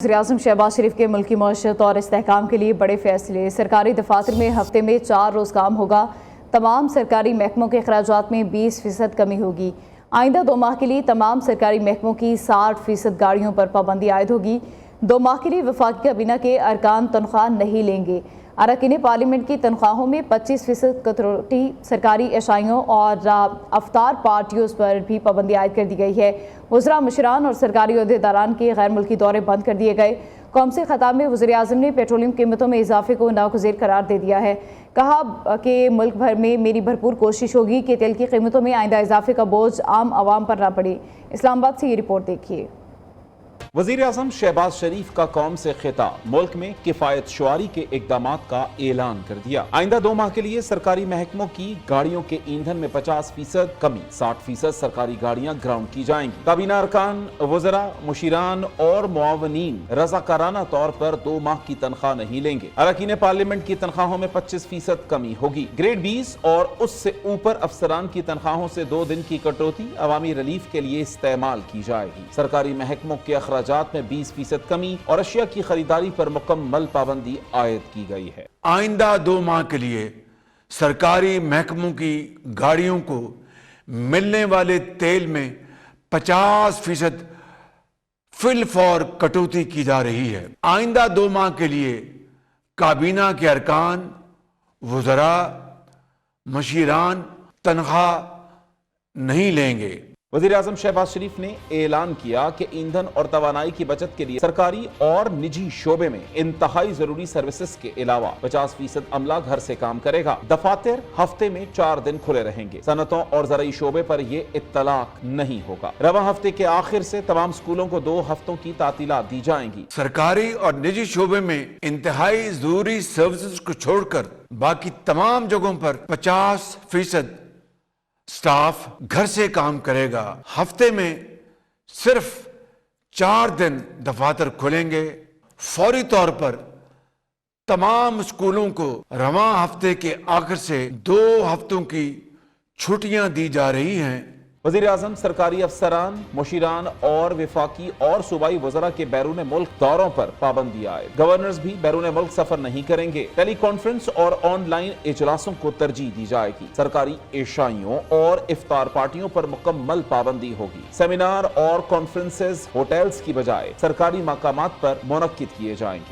वज़ीर-ए-आज़म शहबाज शरीफ के मुल्की मईशत और इस्तेहकाम के लिए बड़े फैसले। सरकारी दफातर में हफ्ते में 4 रोज़ काम होगा। तमाम सरकारी महकमों के अखराजात में 20% कमी होगी। आइंदा 2 माह के लिए तमाम सरकारी महकमों की 60% गाड़ियों पर पाबंदी आयद होगी। 2 माह के लिए वफाकी काबीना के अरकान तनख्वाह नहीं लेंगे। अरकान पार्लियामेंट की तनख्वाहों में 25% कटौती। सरकारी एशाइयों और अफ्तार पार्टियों पर भी पाबंदी आयद कर दी गई है। वज़रा, मुशीरान और सरकारी अहदेदारान के गैर मुल्की दौरे बंद कर दिए गए। कौम से खिताब में वज़ीर-ए-आज़म ने पेट्रोलियम कीमतों में इजाफे को नागुज़ीर करार दे दिया है। कहा कि मुल्क भर में मेरी भरपूर कोशिश होगी कि तेल की कीमतों में आइंदा इजाफे का बोझ आम आवाम पर ना पड़े। इस्लामाबाद से ये रिपोर्ट देखिए। वज़ीर-ए-आज़म शहबाज शरीफ का कौम से खिताब, मुल्क में किफायत शुआरी के इक़दामात का ऐलान कर दिया। आइंदा 2 माह के लिए सरकारी महकमों की गाड़ियों के ईंधन में 50% कमी, 60% सरकारी गाड़ियां ग्राउंड की जाएंगी। काबीना अरकान, वज़रा, मुशीरान और मुआवनीन रज़ाकाराना तौर पर 2 माह की तनख्वाह नहीं लेंगे। अरकान पार्लियामेंट की तनख्वाहों में 25% कमी होगी। ग्रेड 20 और उससे ऊपर अफसरान की तनख्वाहों से 2 दिन की कटौती अवामी रिलीफ के लिए इस्तेमाल की जाएगी। सरकारी महकमों के अखराजात में 20% कमी और अशिया की खरीदारी पर मुकम्मल पाबंदी आयद की गई है। आइंदा 2 माह के लिए सरकारी महकमों की गाड़ियों को मिलने वाले तेल में 50% फिल फॉर कटौती की जा रही है। आइंदा 2 माह के लिए काबीना के अरकान, वज़रा, मशीरान तनख्वाह नहीं लेंगे। वज़ीर-ए-आज़म शहबाज शरीफ ने ऐलान किया कि ईंधन और तवानाई की बचत के लिए सरकारी और निजी शोबे में इंतहाई जरूरी सर्विसेज के अलावा 50% अमला घर से काम करेगा। दफातर हफ्ते में 4 दिन खुले रहेंगे। सनतों और ज़राई शोबे पर यह इत्तलाक नहीं होगा। रवा हफ्ते के आखिर से तमाम स्कूलों को 2 हफ्तों की तातीलात दी जाएंगी। सरकारी और निजी शोबे में इंतहाई जरूरी सर्विसेज को छोड़कर बाकी तमाम जगहों पर 50% स्टाफ घर से काम करेगा। हफ्ते में सिर्फ 4 दिन दफातर खुलेंगे। फौरी तौर पर तमाम स्कूलों को रवां हफ्ते के आखिर से 2 हफ्तों की छुट्टियां दी जा रही हैं। वज़ीर-ए-आज़म सरकारी अफसरान, मुशीरान और वफाकी और सूबाई वज़रा के बैरून मुल्क दौरों पर पाबंदी आए। गवर्नर्स भी बैरून मुल्क सफर नहीं करेंगे। टेली कॉन्फ्रेंस और ऑनलाइन इजलासों को तरजीह दी जाएगी। सरकारी एशाइयों और इफ्तार पार्टियों पर मुकम्मल पाबंदी होगी। सेमिनार और कॉन्फ्रेंसेज होटल्स की बजाय सरकारी मकामात पर मुनक्किद किए जाएंगे।